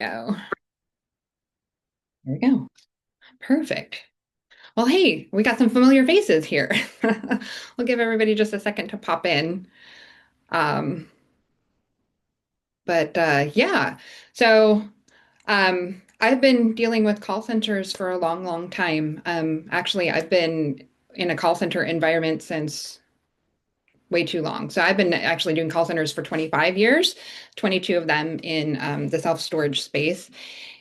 Go. There we go. Perfect. Well, hey, we got some familiar faces here. We'll give everybody just a second to pop in. Um, but yeah, so I've been dealing with call centers for a long, long time. Actually, I've been in a call center environment since way too long. So I've been actually doing call centers for 25 years, 22 of them in the self-storage space.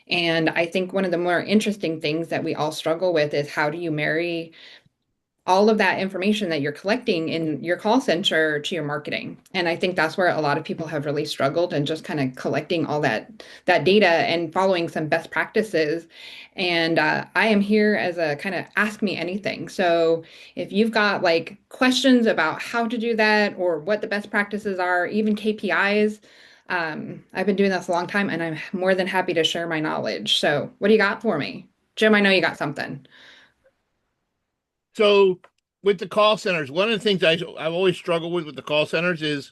And I think one of the more interesting things that we all struggle with is how do you marry all of that information that you're collecting in your call center to your marketing. And I think that's where a lot of people have really struggled and just kind of collecting all that data and following some best practices. And I am here as a kind of ask me anything. So if you've got like questions about how to do that or what the best practices are, even KPIs, I've been doing this a long time and I'm more than happy to share my knowledge. So what do you got for me? Jim, I know you got something. So with the call centers, one of the things I've always struggled with the call centers is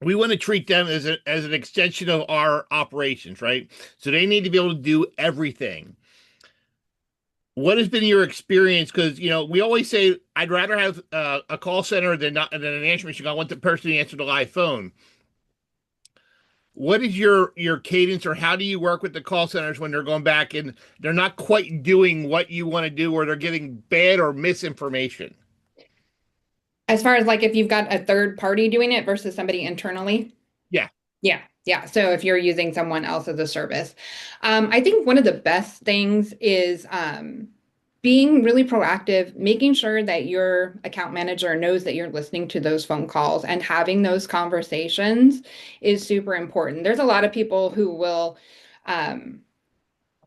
we want to treat them as an extension of our operations, right? So they need to be able to do everything. What has been your experience? Because we always say I'd rather have a call center than an answering machine. I want the person to answer the live phone. What is your cadence, or how do you work with the call centers when they're going back and they're not quite doing what you want to do, or they're getting bad or misinformation? As far as like if you've got a third party doing it versus somebody internally. Yeah. Yeah. Yeah. So if you're using someone else as a service, I think one of the best things is being really proactive, making sure that your account manager knows that you're listening to those phone calls and having those conversations is super important. There's a lot of people who will um,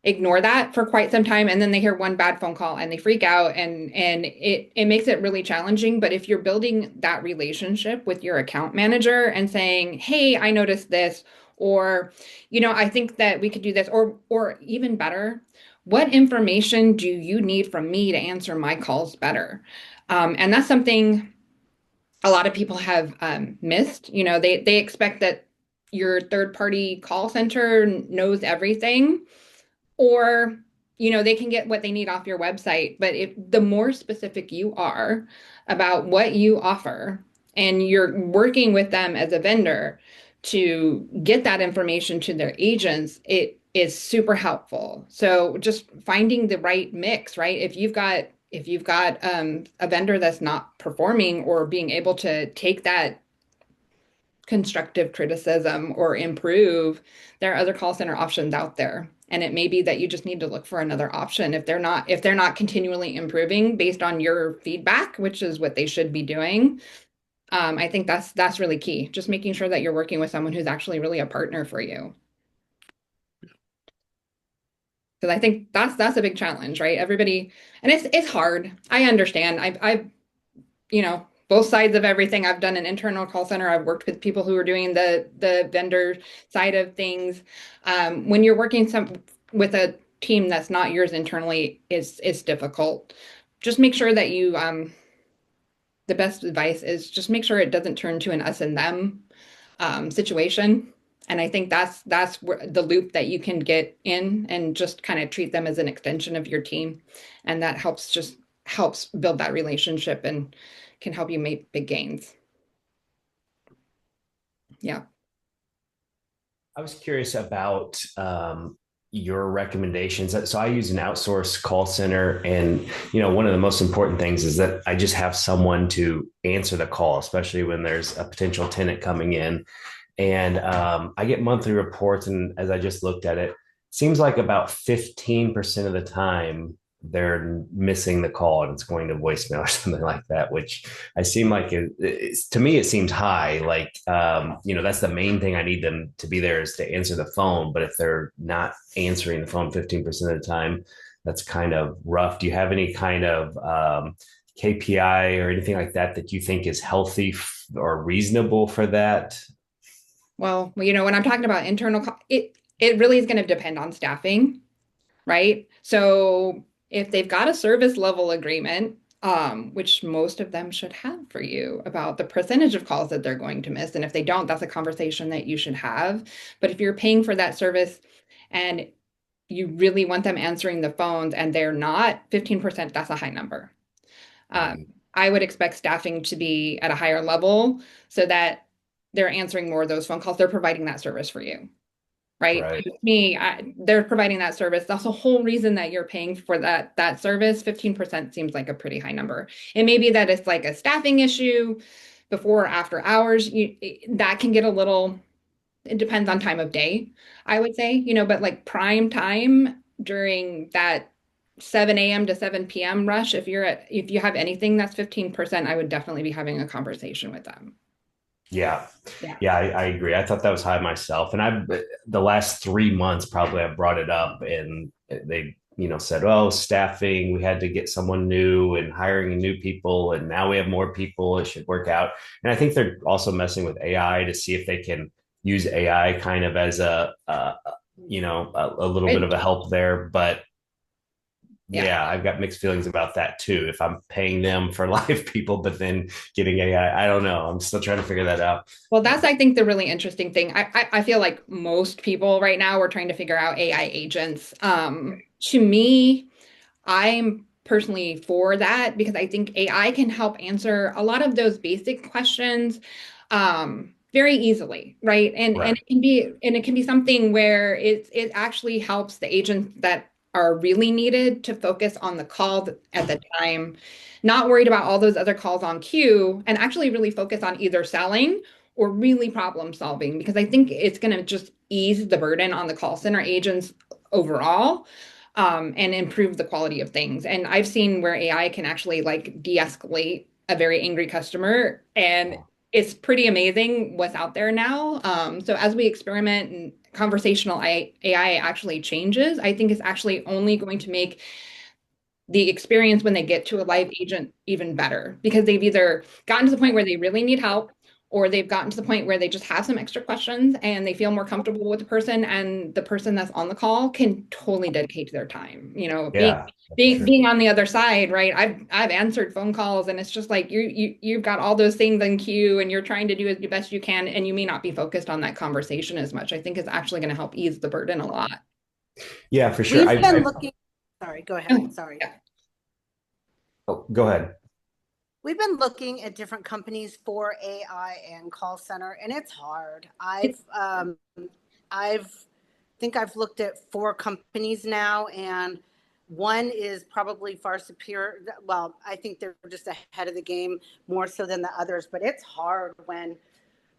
ignore that for quite some time and then they hear one bad phone call and they freak out and it makes it really challenging. But if you're building that relationship with your account manager and saying, hey, I noticed this, or I think that we could do this, or even better, what information do you need from me to answer my calls better? And that's something a lot of people have missed. They expect that your third party call center knows everything, or they can get what they need off your website. But if the more specific you are about what you offer and you're working with them as a vendor to get that information to their agents, it is super helpful. So just finding the right mix, right? If you've got a vendor that's not performing or being able to take that constructive criticism or improve, there are other call center options out there. And it may be that you just need to look for another option if they're not continually improving based on your feedback, which is what they should be doing. I think that's really key. Just making sure that you're working with someone who's actually really a partner for you. Because I think that's a big challenge, right? Everybody, and it's hard. I understand. I've both sides of everything. I've done an internal call center. I've worked with people who are doing the vendor side of things. When you're working with a team that's not yours internally, it's difficult. Just make sure that the best advice is just make sure it doesn't turn to an us and them situation. And I think that's where the loop that you can get in and just kind of treat them as an extension of your team. And that helps build that relationship and can help you make big gains. Yeah. I was curious about your recommendations. So I use an outsourced call center, and one of the most important things is that I just have someone to answer the call, especially when there's a potential tenant coming in. And I get monthly reports, and as I just looked at it, seems like about 15% of the time they're missing the call and it's going to voicemail or something like that, which I seem like to me it seems high. Like that's the main thing I need them to be there is to answer the phone. But if they're not answering the phone 15% of the time, that's kind of rough. Do you have any kind of KPI or anything like that that you think is healthy or reasonable for that? Well, when I'm talking about it really is going to depend on staffing, right? So if they've got a service level agreement, which most of them should have for you about the percentage of calls that they're going to miss. And if they don't, that's a conversation that you should have. But if you're paying for that service and you really want them answering the phones and they're not, 15%, that's a high number. Mhm. I would expect staffing to be at a higher level so that they're answering more of those phone calls. They're providing that service for you, right? Right. They're providing that service. That's the whole reason that you're paying for that service. 15% seems like a pretty high number. It may be that it's like a staffing issue before or after hours. That can get a little, it depends on time of day, I would say, but like prime time during that 7 a.m. to 7 p.m. rush, if you have anything that's 15%, I would definitely be having a conversation with them. Yeah. Yeah. Yeah, I agree. I thought that was high myself. And the last 3 months probably I brought it up and they, said, oh, staffing, we had to get someone new and hiring new people. And now we have more people. It should work out. And I think they're also messing with AI to see if they can use AI kind of as a little bit Right. of a help there. But Yeah. yeah, I've got mixed feelings about that too. If I'm paying them for live people, but then getting AI, I don't know. I'm still trying to figure that out. Well, that's, I think, the really interesting thing. I feel like most people right now are trying to figure out AI agents. To me, I'm personally for that because I think AI can help answer a lot of those basic questions very easily, right? And Right. it can be something where it actually helps the agents that are really needed to focus on the call at the time, not worried about all those other calls on queue, and actually really focus on either selling or really problem solving because I think it's going to just ease the burden on the call center agents overall, and improve the quality of things. And I've seen where AI can actually like de-escalate a very angry customer, and it's pretty amazing what's out there now. So as we experiment and conversational AI actually changes, I think it's actually only going to make the experience when they get to a live agent even better because they've either gotten to the point where they really need help or they've gotten to the point where they just have some extra questions and they feel more comfortable with the person and the person that's on the call can totally dedicate their time. Being Yeah, that's being true. being on the other side, right? I've answered phone calls and it's just like you've got all those things in queue and you're trying to do as best you can and you may not be focused on that conversation as much. I think it's actually going to help ease the burden a lot. Yeah, for sure. We've been looking, sorry, go ahead. Oh, Sorry. yeah. Oh, go ahead. We've been looking at different companies for AI and call center, and it's hard. I've think I've looked at 4 companies now, and one is probably far superior. Well, I think they're just ahead of the game more so than the others, but it's hard when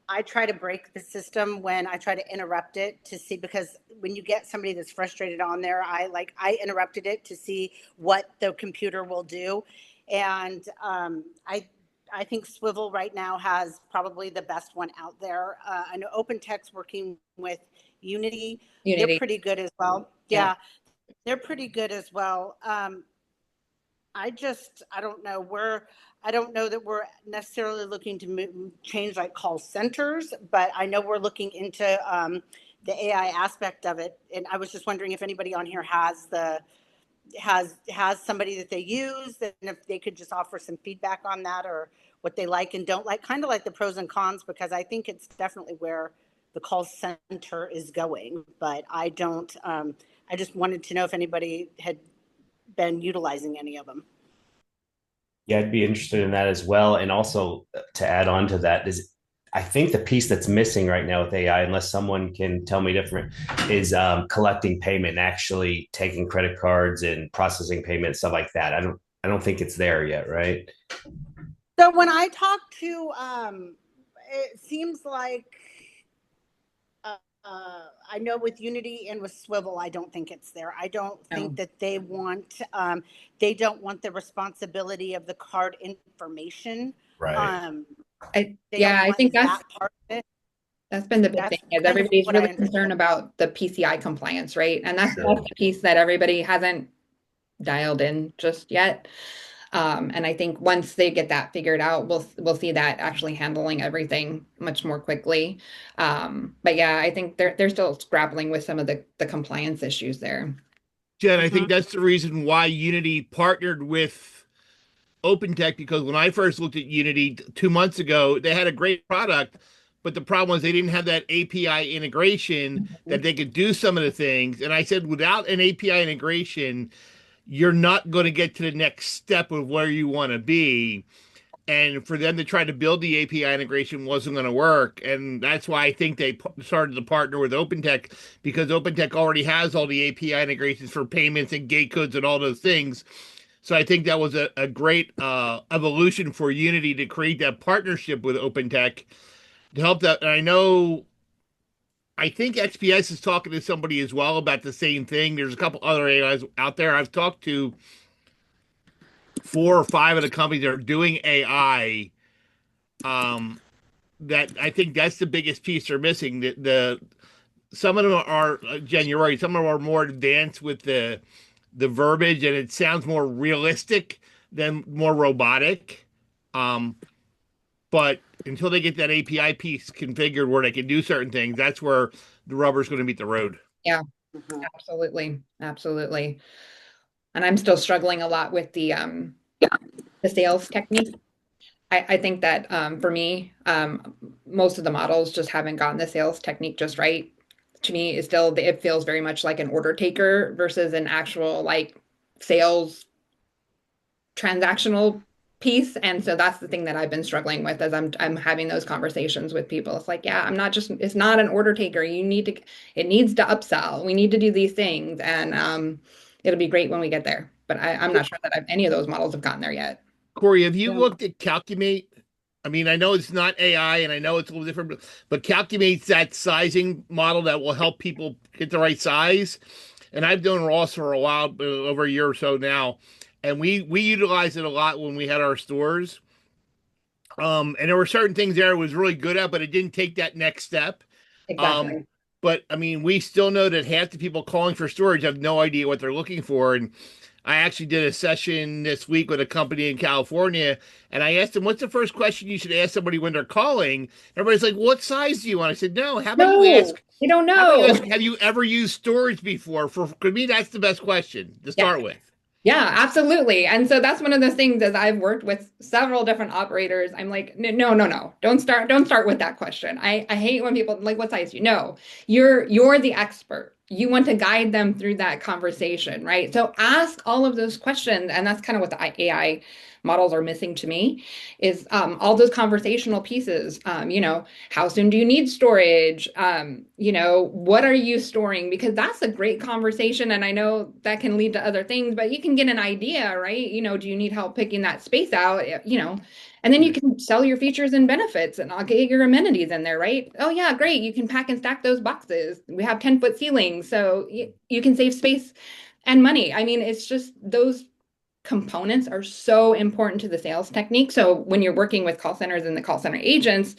I try to break the system when I try to interrupt it to see, because when you get somebody that's frustrated on there, I interrupted it to see what the computer will do. And I think Swivel right now has probably the best one out there. I know OpenText working with Unity, they're Unity. pretty good as well. Yeah. Yeah, they're pretty good as well. I don't know. I don't know that we're necessarily looking to change like call centers, but I know we're looking into the AI aspect of it. And I was just wondering if anybody on here has somebody that they use, and if they could just offer some feedback on that or what they like and don't like, kind of like the pros and cons, because I think it's definitely where the call center is going. But I don't. I just wanted to know if anybody had been utilizing any of them. Yeah, I'd be interested in that as well. And also to add on to that is I think the piece that's missing right now with AI, unless someone can tell me different, is collecting payment and actually taking credit cards and processing payment, stuff like that. I don't think it's there yet, right? So when I talk to, it seems like I know with Unity and with Swivel, I don't think it's there. I don't think No. that they don't want the responsibility of the card information. Right. They Yeah, don't I want think that part of it. that's been the big thing That's is kind of everybody's what I really understand. concerned about the PCI compliance, right? And that's Sure. the piece that everybody hasn't dialed in just yet. And I think once they get that figured out, we'll see that actually handling everything much more quickly. But yeah, I think they're still grappling with some of the compliance issues there. Jen, I think Mhm. that's the reason why Unity partnered with OpenText because when I first looked at Unity 2 months ago, they had a great product, but the problem was they didn't have that API integration that they could do some of the things. And I said, without an API integration, you're not going to get to the next step of where you want to be. And for them to try to build the API integration wasn't going to work. And that's why I think they started to partner with OpenText, because OpenText already has all the API integrations for payments and gate codes and all those things. So I think that was a great evolution for Unity to create that partnership with OpenText to help that. And I think XPS is talking to somebody as well about the same thing. There's a couple other AIs out there. I've talked to 4 or 5 of the companies that are doing AI. That I think that's the biggest piece they're missing. The some of them are Jen, you're right. Some of them are more advanced with the verbiage, and it sounds more realistic than more robotic. But until they get that API piece configured where they can do certain things, that's where the rubber's going to meet the road. Yeah, absolutely. Absolutely. And I'm still struggling a lot with the sales technique. I think that for me, most of the models just haven't gotten the sales technique just right. To me, it feels very much like an order taker versus an actual like sales transactional piece. And so that's the thing that I've been struggling with as I'm having those conversations with people. It's like, yeah, it's not an order taker. It needs to upsell. We need to do these things. And it'll be great when we get there. But I'm not sure that any of those models have gotten there yet. Cori, have you looked at Calculate? I mean, I know it's not AI and I know it's a little different, but Calculate's that sizing model that will help people get the right size. And I've done Ross for a while, over a year or so now. And we utilize it a lot when we had our stores. And there were certain things there it was really good at, but it didn't take that next step. Exactly. But I mean, we still know that half the people calling for storage have no idea what they're looking for. And I actually did a session this week with a company in California, and I asked them, "What's the first question you should ask somebody when they're calling?" Everybody's like, "What size do you want?" I said, "No. How about you ask? You don't How about you know. ask? Have you ever used storage before?" For me, that's the best question to Yeah. start with. Yeah, absolutely. And so that's one of those things as I've worked with several different operators, I'm like, no, no, no. Don't start with that question. I hate when people like, what size do you know? You're the expert. You want to guide them through that conversation, right? So ask all of those questions. And that's kind of what the AI models are missing to me is all those conversational pieces. How soon do you need storage? What are you storing? Because that's a great conversation. And I know that can lead to other things, but you can get an idea, right? Do you need help picking that space out? And then you can sell your features and benefits and I'll get your amenities in there, right? Oh yeah, great. You can pack and stack those boxes. We have 10-foot ceilings, so you can save space and money. I mean, it's just those components are so important to the sales technique. So when you're working with call centers and the call center agents,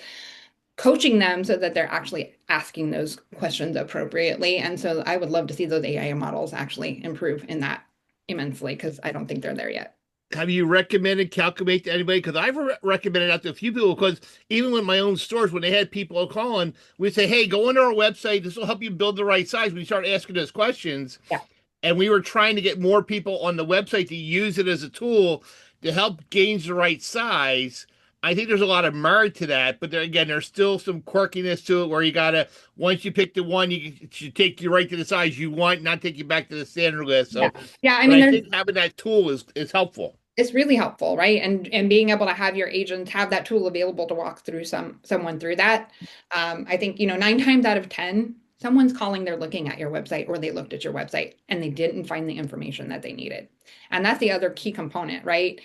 coaching them so that they're actually asking those questions appropriately. And so I would love to see those AI models actually improve in that immensely because I don't think they're there yet. Have you recommended Calculate to anybody? Because I've recommended that to a few people. Because even with my own stores, when they had people calling, we say, "Hey, go onto our website. This will help you build the right size." We start asking those questions. Yeah. And we were trying to get more people on the website to use it as a tool to help gauge the right size. I think there's a lot of merit to that, but there's still some quirkiness to it where you gotta, once you pick the one, it should take you right to the size you want, not take you back to the standard list. So yeah. I but mean, I think having that tool is helpful. it's really helpful, right? And being able to have your agents have that tool available to walk through someone through that. I think 9 times out of 10, someone's calling, they're looking at your website or they looked at your website and they didn't find the information that they needed. And that's the other key component, right?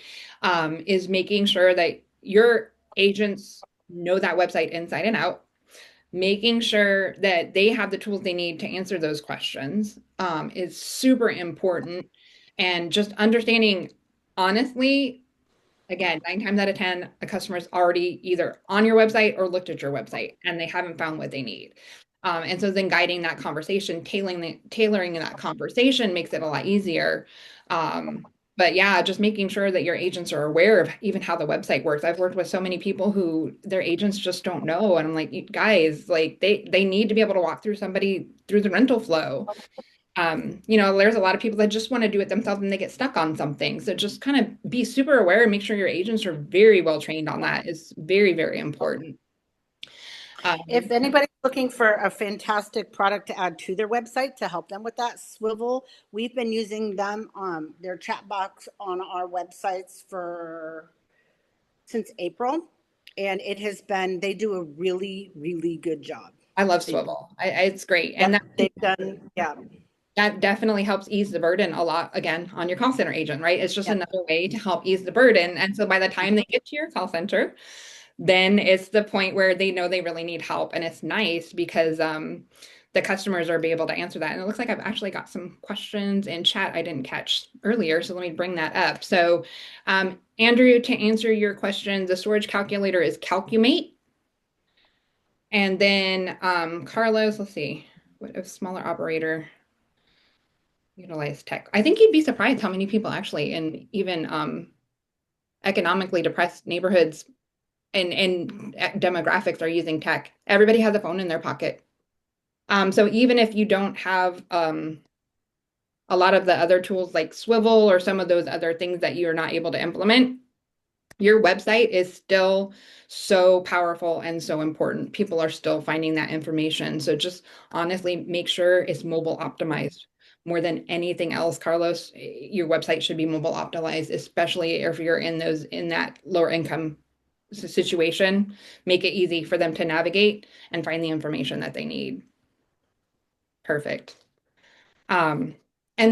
Is making sure that your agents know that website inside and out, making sure that they have the tools they need to answer those questions is super important. And just understanding, honestly, again, 9 times out of 10, a customer's already either on your website or looked at your website and they haven't found what they need. And so then guiding that conversation, tailoring that conversation makes it a lot easier. But yeah, just making sure that your agents are aware of even how the website works. I've worked with so many people who their agents just don't know. And I'm like, guys, like they need to be able to walk through somebody through the rental flow. There's a lot of people that just want to do it themselves and they get stuck on something. So just kind of be super aware and make sure your agents are very well trained on that. It's very, very important. If anybody's looking for a fantastic product to add to their website to help them with that, Swivel, we've been using them on their chat box on our websites since April. And it has been, they do a really, really good job. I love Swivel. It's great. And they've done, yeah. That definitely helps ease the burden a lot, again, on your call center agent, right? It's just another way to help ease the burden. And so by the time they get to your call center, then it's the point where they know they really need help. And it's nice because the customers are able to answer that. And it looks like I've actually got some questions in chat I didn't catch earlier. So let me bring that up. So Andrew, to answer your question, the storage calculator is Calcumate. And then Carlos, let's see, what a smaller operator utilize tech. I think you'd be surprised how many people actually in even economically depressed neighborhoods and demographics are using tech. Everybody has a phone in their pocket. So even if you don't have a lot of the other tools like Swivel or some of those other things that you're not able to implement, your website is still so powerful and so important. People are still finding that information. So just honestly make sure it's mobile optimized more than anything else. Carlos, your website should be mobile optimized, especially if you're in that lower income situation. Make it easy for them to navigate and find the information that they need. Perfect. And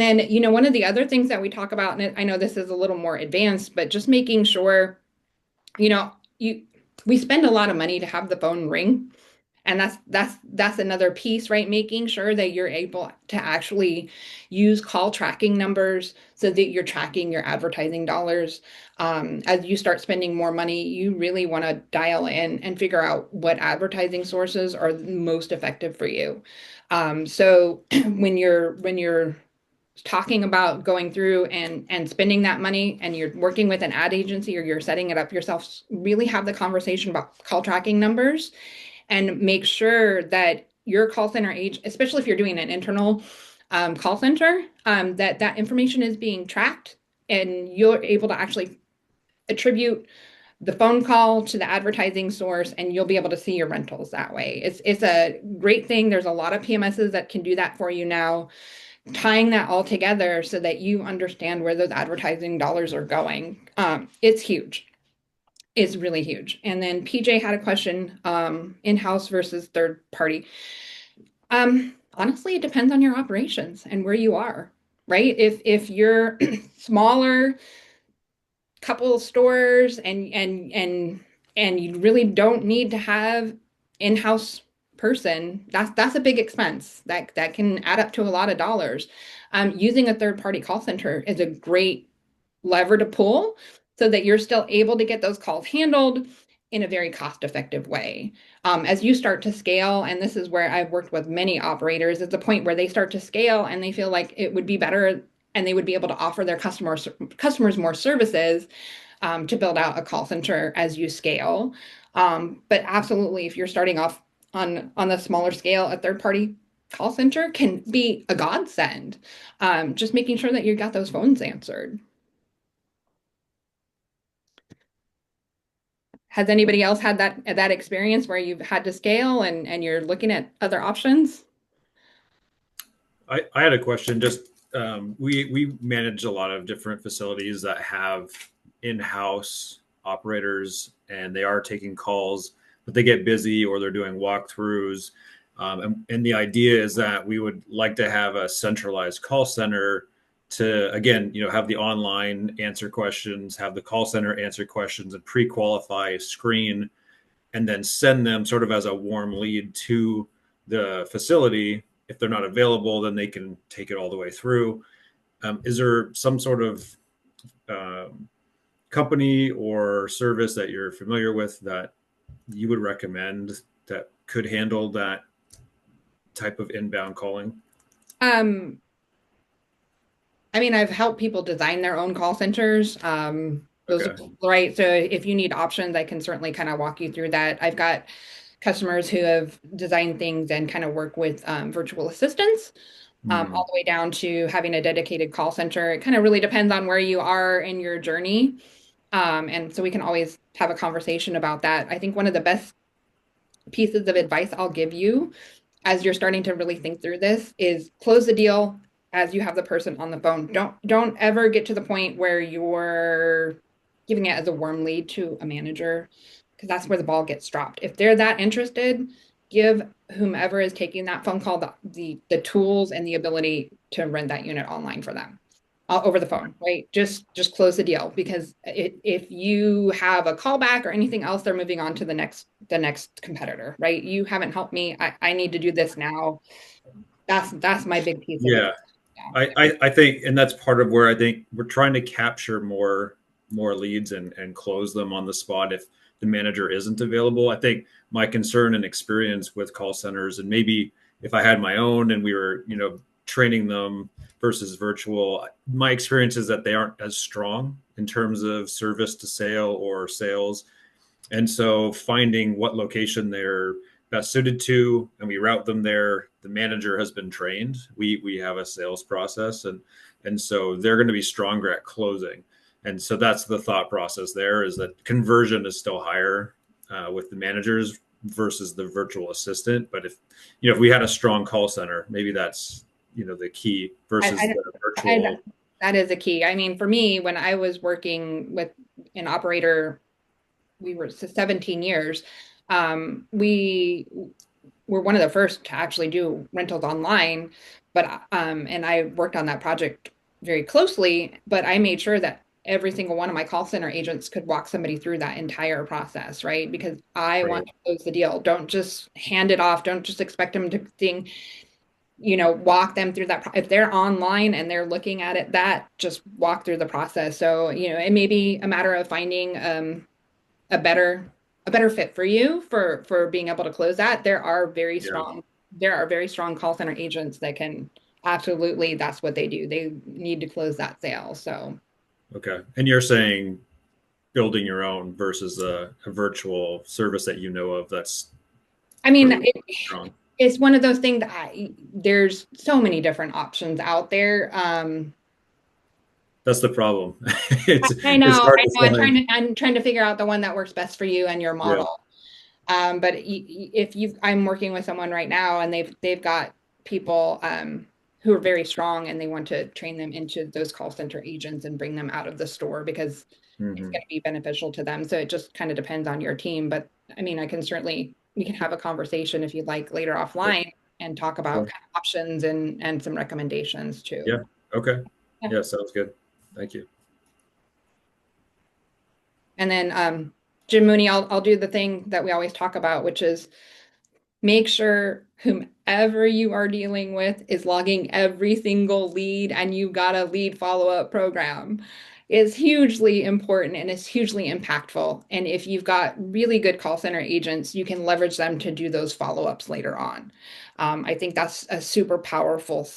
then, one of the other things that we talk about, and I know this is a little more advanced, but just making sure, we spend a lot of money to have the phone ring. And that's another piece, right? Making sure that you're able to actually use call tracking numbers so that you're tracking your advertising dollars. As you start spending more money, you really want to dial in and figure out what advertising sources are most effective for you. So when you're talking about going through and spending that money and you're working with an ad agency or you're setting it up yourself, really have the conversation about call tracking numbers and make sure that your call center agent, especially if you're doing an internal call center, that information is being tracked and you're able to actually attribute the phone call to the advertising source, and you'll be able to see your rentals that way. It's a great thing. There's a lot of PMSs that can do that for you now. Tying that all together so that you understand where those advertising dollars are going. It's huge. It's really huge. And then PJ had a question, in-house versus third party. Honestly, it depends on your operations and where you are, right? If you're smaller, couple of stores and you really don't need to have in-house person, that's a big expense that can add up to a lot of dollars. Using a third-party call center is a great lever to pull so that you're still able to get those calls handled in a very cost-effective way. As you start to scale, and this is where I've worked with many operators, at the point where they start to scale and they feel like it would be better and they would be able to offer their customers more services to build out a call center as you scale. But absolutely, if you're starting off on the smaller scale, a third-party call center can be a godsend. Just making sure that you got those phones answered. Has anybody else had that experience where you've had to scale and you're looking at other options? I had a question. Just we manage a lot of different facilities that have in-house operators, and they are taking calls, but they get busy or they're doing walkthroughs. And the idea is that we would like to have a centralized call center to, again, have the online answer questions, have the call center answer questions and pre-qualify, screen, and then send them sort of as a warm lead to the facility. If they're not available, then they can take it all the way through. Is there some sort of company or service that you're familiar with that you would recommend that could handle that type of inbound calling? I've helped people design their own call centers. Right. So if you need options, I can certainly kind of walk you through that. I've got customers who have designed things and kind of work with virtual assistants Mm. all the way down to having a dedicated call center. It kind of really depends on where you are in your journey. And so we can always have a conversation about that. I think one of the best pieces of advice I'll give you as you're starting to really think through this is close the deal as you have the person on the phone. Don't ever get to the point where you're giving it as a warm lead to a manager because that's where the ball gets dropped. If they're that interested, give whomever is taking that phone call the tools and the ability to rent that unit online for them over the phone, right? Just close the deal because if you have a callback or anything else, they're moving on to the next competitor, right? You haven't helped me. I need to do this now. That's my big piece of Yeah. advice. Yeah. I think, and that's part of where I think we're trying to capture more leads and close them on the spot if the manager isn't available. I think my concern and experience with call centers, and maybe if I had my own and we were, training them versus virtual, my experience is that they aren't as strong in terms of service to sale or sales. And so finding what location they're best suited to, and we route them there. The manager has been trained. We have a sales process, and so they're going to be stronger at closing. And so that's the thought process there, is that conversion is still higher with the managers versus the virtual assistant. But if we had a strong call center, maybe that's the key versus I, the I, virtual. that is a key. I mean, for me, when I was working with an operator, we were 17 years. We were one of the first to actually do rentals online, but and I worked on that project very closely, but I made sure that every single one of my call center agents could walk somebody through that entire process, right? Because I Right. want to close the deal. Don't just hand it off. Don't just expect them to think, walk them through that. If they're online and they're looking at it, that just walk through the process. So, it may be a matter of finding a better a better fit for you for being able to close that. Yeah. There are very strong call center agents that can absolutely, that's what they do. They need to close that sale. So Okay. And you're saying building your own versus a virtual service that you know of that's I mean, really strong. it's one of those things that there's so many different options out there. That's the problem. it's I it's know, hard I to know. find. I'm trying to figure out the one that works best for you and your Yeah. model. But if I'm working with someone right now and they've got people who are very strong and they want to train them into those call center agents and bring them out of the store because it's Hmm. going to be beneficial to them. So it just kind of depends on your team. But I mean, we can have a conversation if you'd like later offline and talk about Okay. kind of options and some recommendations too. Yeah. Okay. Yeah. Yeah. Sounds good. Thank you. And then Jim Mooney, I'll do the thing that we always talk about, which is make sure whomever you are dealing with is logging every single lead and you've got a lead follow-up program is hugely important and is hugely impactful. And if you've got really good call center agents, you can leverage them to do those follow-ups later on. I think that's a super powerful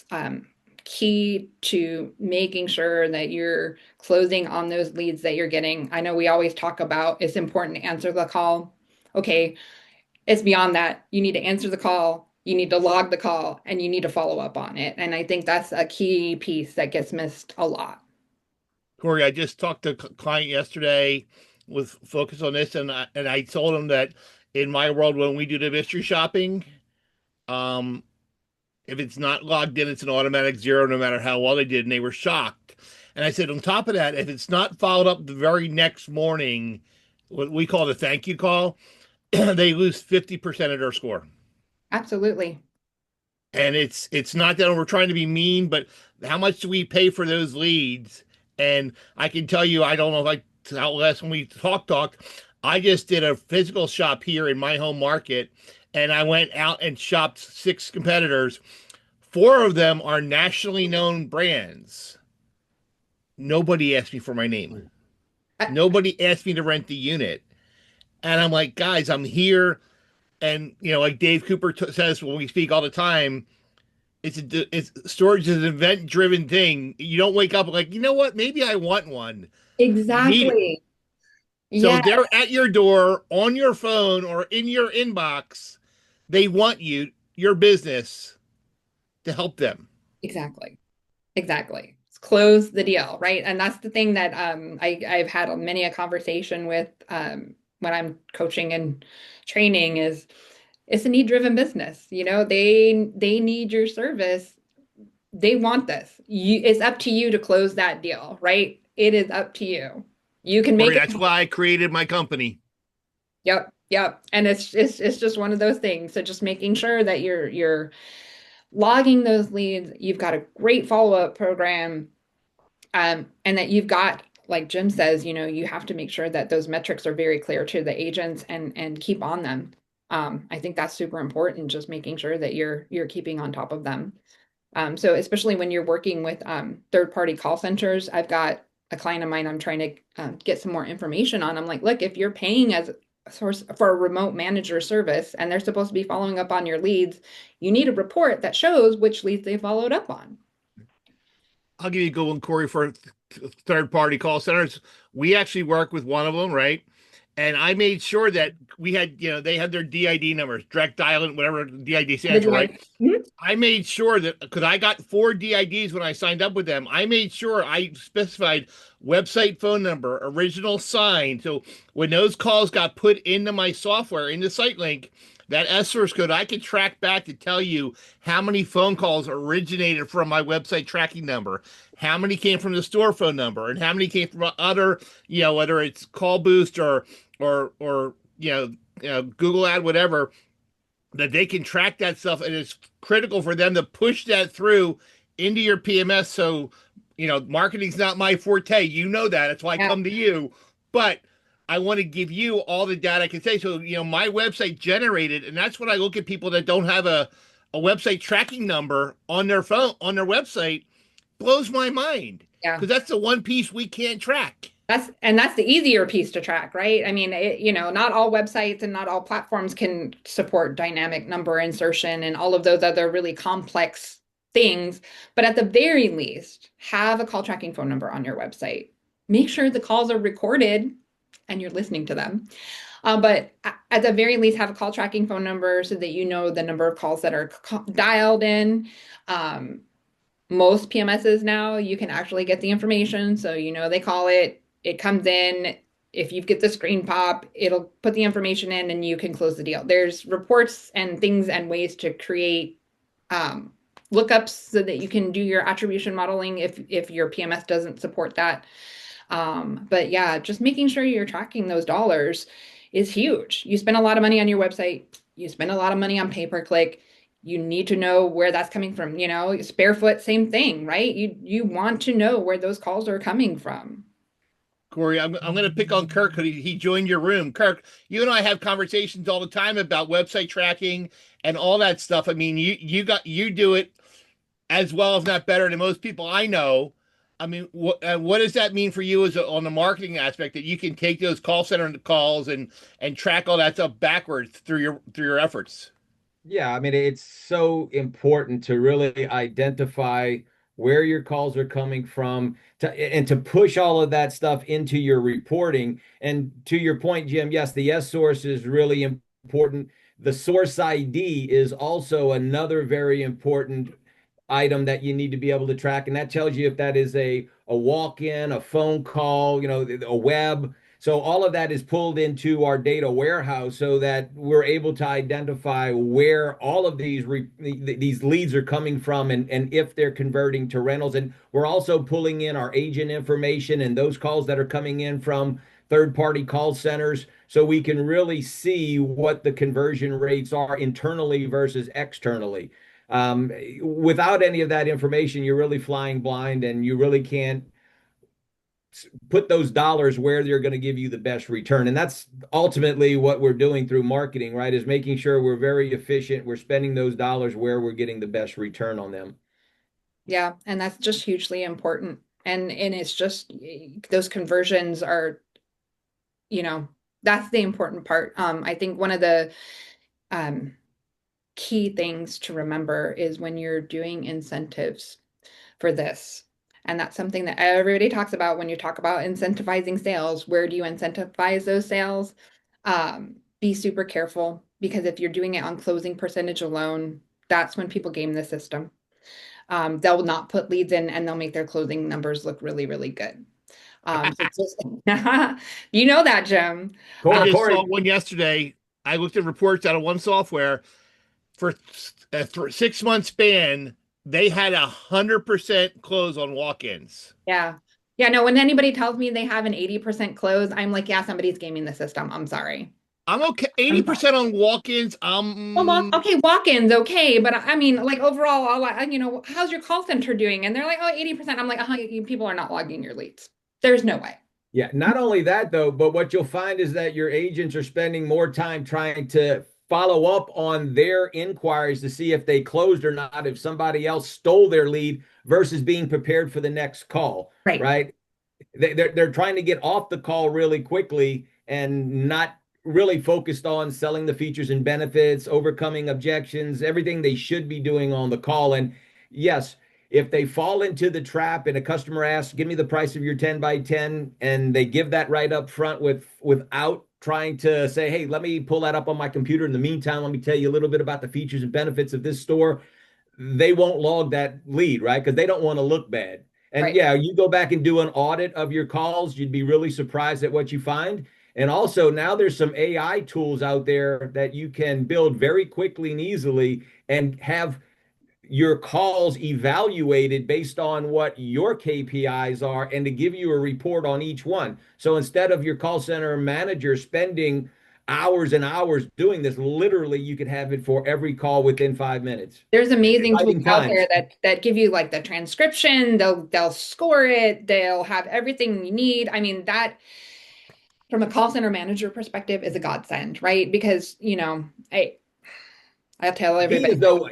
key to making sure that you're closing on those leads that you're getting. I know we always talk about it's important to answer the call. Okay, it's beyond that. You need to answer the call, you need to log the call, and you need to follow up on it. And I think that's a key piece that gets missed a lot. Cori, I just talked to a client yesterday with focus on this, and I told him that in my world, when we do the mystery shopping, um, if it's not logged in, it's an automatic zero, no matter how well they did, and they were shocked. And I said, on top of that, if it's not followed up the very next morning, what we call the thank you call, they lose 50% of their score. Absolutely. And it's not that we're trying to be mean, but how much do we pay for those leads? And I can tell you, I don't know if how last when we talk, I just did a physical shop here in my home market, and I went out and shopped 6 competitors. 4 of them are nationally known brands. Nobody asked me for my name. I, Nobody asked me to rent the unit. And I'm like, guys, I'm here. And, like Dave Cooper says when we speak all the time, it's storage is an event driven thing. You don't wake up like, you know what? Maybe I want one. You need it. exactly. So Yeah, they're at your door on your phone or in your inbox. They want your business, to help them. Exactly. Exactly. Close the deal, right? And that's the thing that I've had many a conversation with when I'm coaching and training is it's a need-driven business. You know, they need your service. They want this. It's up to you to close that deal, right? It is up to you. You can Corey, make it. that's why I created my company. Yep, yep. And it's just one of those things. So just making sure that you're logging those leads, you've got a great follow-up program, and that you've got, like Jim says, you know, you have to make sure that those metrics are very clear to the agents and keep on them. I think that's super important, just making sure that you're keeping on top of them. So especially when you're working with third-party call centers, I've got a client of mine I'm trying to get some more information on. I'm like, look, if you're paying as a source for a remote manager service and they're supposed to be following up on your leads, you need a report that shows which leads they followed up on. I'll give you a good one, Corey, for third party call centers. We actually work with one of them, right? And I made sure that we had, they had their DID numbers, direct dial, whatever DID The stands for, right? DI. Mhm. I made sure that because I got 4 DIDs when I signed up with them, I made sure I specified website phone number, original sign. So when those calls got put into my software, into SiteLink, that S source code, I could track back to tell you how many phone calls originated from my website tracking number, how many came from the store phone number, and how many came from other, whether it's Call Boost or Google Ad, whatever, that they can track that stuff, and it's critical for them to push that through into your PMS. So, marketing's not my forte. You know that. That's why I Yeah. come to you. But I want to give you all the data I can say. So, my website generated, and that's when I look at people that don't have a website tracking number on their phone, on their website, blows my mind. Yeah. Because that's the one piece we can't track. That's the easier piece to track, right? I mean, not all websites and not all platforms can support dynamic number insertion and all of those other really complex things. But at the very least, have a call tracking phone number on your website. Make sure the calls are recorded and you're listening to them. But at the very least, have a call tracking phone number so that you know the number of calls that are dialed in. Um, Most PMSs now, you can actually get the information. So, they call it, it comes in. If you get the screen pop, it'll put the information in and you can close the deal. There's reports and things and ways to create um, lookups so that you can do your attribution modeling if your PMS doesn't support that. But yeah, just making sure you're tracking those dollars is huge. You spend a lot of money on your website, you spend a lot of money on pay-per-click. You need to know where that's coming from. Sparefoot, same thing, right? You want to know where those calls are coming from. Corey, I'm going to pick on Kirk because he joined your room. Kirk, you and I have conversations all the time about website tracking and all that stuff. I mean, you do it as well, if not better, than most people I know. I mean, what does that mean for you on the marketing aspect, that you can take those call center calls and track all that stuff backwards through your efforts? Yeah, I mean, it's so important to really identify where your calls are coming from and to push all of that stuff into your reporting. And to your point, Jim, yes, the S source is really important. The source ID is also another very important item that you need to be able to track. And that tells you if that is a walk-in, a phone call, a web. So all of that is pulled into our data warehouse so that we're able to identify where all of these leads are coming from, and if they're converting to rentals. And we're also pulling in our agent information and those calls that are coming in from third-party call centers so we can really see what the conversion rates are internally versus externally. Without any of that information, you're really flying blind and you really can't put those dollars where they're going to give you the best return. And that's ultimately what we're doing through marketing, right? Is making sure we're very efficient. We're spending those dollars where we're getting the best return on them. Yeah, and that's just hugely important. And it's just those conversions are, that's the important part. I think one of the um, key things to remember is when you're doing incentives for this. And that's something that everybody talks about when you talk about incentivizing sales. Where do you incentivize those sales? Be super careful, because if you're doing it on closing percentage alone, that's when people game the system. they'll not put leads in and they'll make their closing numbers look really, really good. So just, you know that, Jim. I just Corey, saw one yesterday. I looked at reports out of one software for a 6 month span. They had 100% close on walk-ins. Yeah. Yeah, no, when anybody tells me they have an 80% close, I'm like, yeah, somebody's gaming the system. I'm sorry. I'm okay. I'm sorry. 80% on walk-ins. Well, okay, walk-ins, okay, but I mean, like overall, how's your call center doing? And they're like, oh, 80%. I'm like, people are not logging your leads. There's no way. yeah, not only that though, but what you'll find is that your agents are spending more time trying to follow up on their inquiries to see if they closed or not, if somebody else stole their lead versus being prepared for the next call, Right. right? They're trying to get off the call really quickly and not really focused on selling the features and benefits, overcoming objections, everything they should be doing on the call. And yes, if they fall into the trap and a customer asks, give me the price of your 10 by 10, and they give that right up front without trying to say, hey, let me pull that up on my computer. In the meantime, let me tell you a little bit about the features and benefits of this store. They won't log that lead, right? Because they don't want to look bad. And Right. yeah, you go back and do an audit of your calls, you'd be really surprised at what you find. And also now there's some AI tools out there that you can build very quickly and easily and have your calls evaluated based on what your KPIs are and to give you a report on each one. So instead of your call center manager spending hours and hours doing this, literally you could have it for every call within 5 minutes. There's amazing tools Exciting out times. there that give you like the transcription, they'll score it, they'll have everything you need. I mean, that from a call center manager perspective is a godsend, right? Because, I'll tell The key everybody. is though,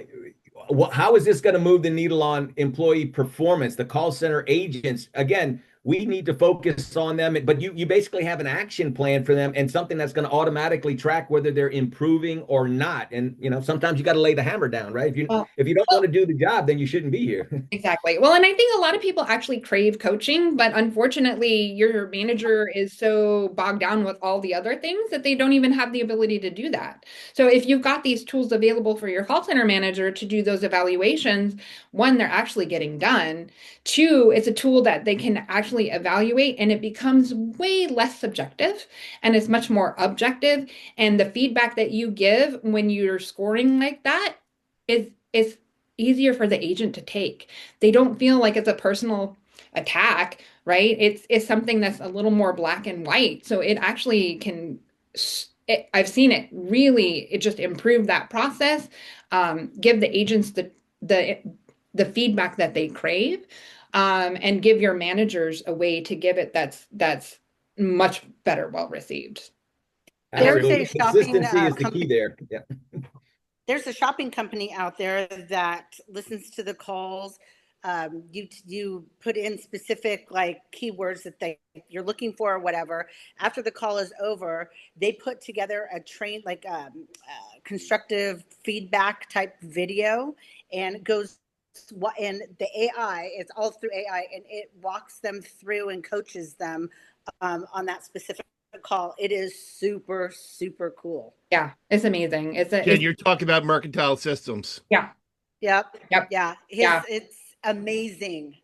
how is this going to move the needle on employee performance? The call center agents, again, we need to focus on them, but you basically have an action plan for them and something that's going to automatically track whether they're improving or not. And sometimes you got to lay the hammer down, right? Well, If you don't want to do the job, then you shouldn't be here. exactly. Well, and I think a lot of people actually crave coaching, but unfortunately, your manager is so bogged down with all the other things that they don't even have the ability to do that. So if you've got these tools available for your call center manager to do those evaluations, one, they're actually getting done. Two, it's a tool that they can actually evaluate and it becomes way less subjective and it's much more objective. And the feedback that you give when you're scoring like that is easier for the agent to take. They don't feel like it's a personal attack, right? It's something that's a little more black and white. So it actually can I've seen it really it just improve that process, give the agents the the feedback that they crave, and give your managers a way to give it that's much better well received. There's a Absolutely. shopping Consistency is the key company. there. Yeah. There's a shopping company out there that listens to the calls. You put in specific like keywords that you're looking for or whatever. After the call is over, they put together a constructive feedback type video, and it goes and the AI, it's all through AI, and it walks them through and coaches them on that specific call. It is super, super cool. Yeah, it's amazing. Jen, you're talking about mercantile systems. Yeah. Yep. Yep. Yeah. Yeah. It's amazing.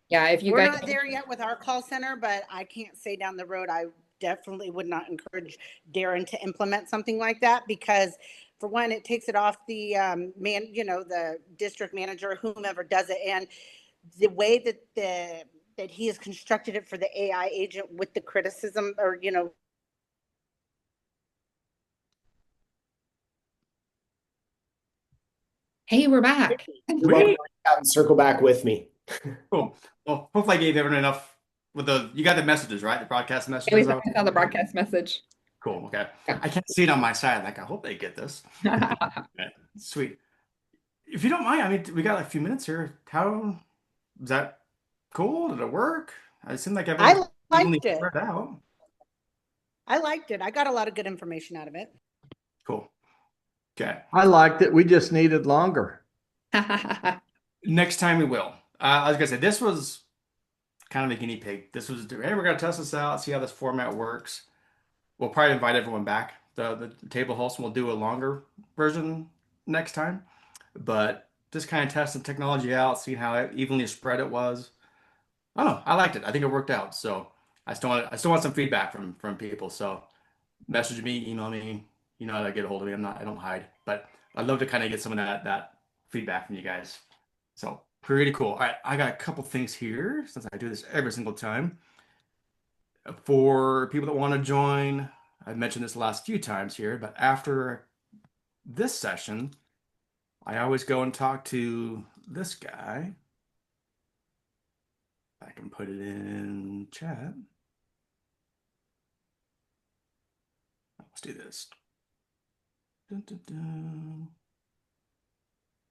Yeah. If you We're guys not there yet with our call center, but I can't say down the road, I definitely would not encourage Darren to implement something like that because for one, it takes it off the the district manager, whomever does it. And the way that he has constructed it for the AI agent with the criticism or, Hey, we're back. You're welcome to reach out and circle back with me. Cool. Well, hopefully I gave everyone enough you got the messages, right? The broadcast Yeah, messages. I saw the broadcast message. Cool. Okay. Yeah. I can't see it on my side. Like, I hope they get this. Okay, sweet. If you don't mind, I mean, we got a few minutes here. How is that cool? Did it work? It seemed like I everyone liked it. spread out. I liked it. I got a lot of good information out of it. Cool. Okay. I liked it. We just needed longer. Next time we will. I was gonna say this was kind of a guinea pig. This was, hey, we're gonna test this out, see how this format works. We'll probably invite everyone back, the table host, and we'll do a longer version next time. But just kind of testing technology out, seeing how evenly spread it was. I don't know. I liked it. I think it worked out. So I still want some feedback from people. So message me, email me. You know how to get a hold of me. I don't hide, but I'd love to kind of get some of that feedback from you guys. So pretty cool. All right, I got a couple things here since I do this every single time. For people that want to join, I've mentioned this the last few times here, but after this session, I always go and talk to this guy. I can put it in chat. Let's do this. Dun, dun, dun.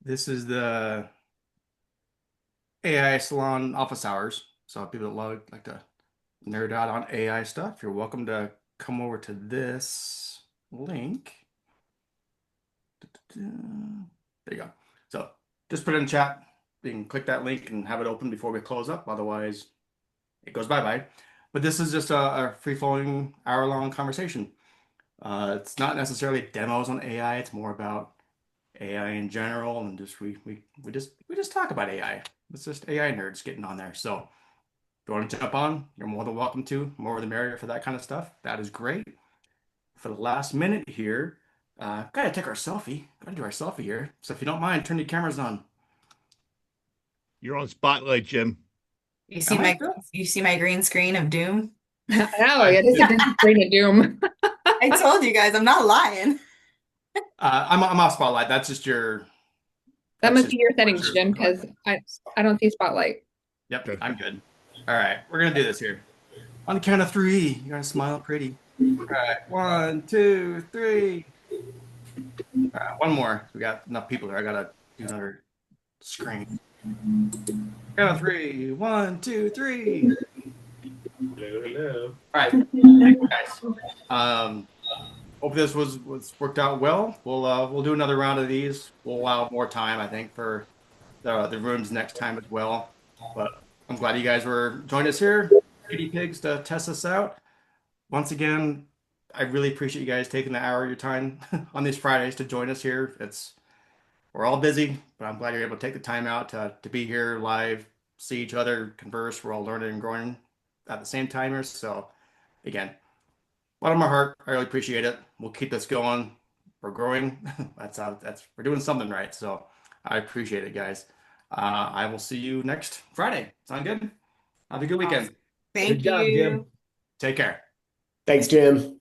This is the AI Salon office hours. So people that like to nerd out on AI stuff, you're welcome to come over to this link. There you go. So just put it in chat. You can click that link and have it open before we close up. Otherwise, it goes bye-bye. But this is just a free-flowing hour-long conversation. It's not necessarily demos on AI. It's more about AI in general, and just we just talk about AI. It's just AI nerds getting on there. So if you want to jump on, you're more than welcome to. More the merrier for that kind of stuff. That is great. For the last minute here, gotta take our selfie. Gotta do our selfie here. So if you don't mind, turn your cameras on. You're on spotlight, Jim. You see my green screen of doom? Oh, it is a green screen of doom. I told you guys, I'm not lying. I'm off spotlight. That's just your. That must be your settings, Jim, because I don't see spotlight. Yep, I'm good. All right, we're gonna do this here. On the count of 3, you gotta smile pretty. All right, 1, 2, 3. All right, one more. We got enough people here. I gotta do another screen. Count of 3. 1, 2, 3. Hello. All right, thank you guys. Hope this was worked out well. We'll do another round of these. We'll allow more time, I think, for the rooms next time as well. But I'm glad you guys were joining us here, guinea pigs, to test us out. Once again, I really appreciate you guys taking the hour of your time on these Fridays to join us here. We're all busy, but I'm glad you're able to take the time out to be here live, see each other, converse. We're all learning and growing at the same time here. So again, bottom of my heart, I really appreciate it. We'll keep this going. We're growing. We're doing something right. So I appreciate it, guys. I will see you next Friday. Sound good? Have a good weekend. Thank Good job, you. Jim. Take care. Thanks, Jim.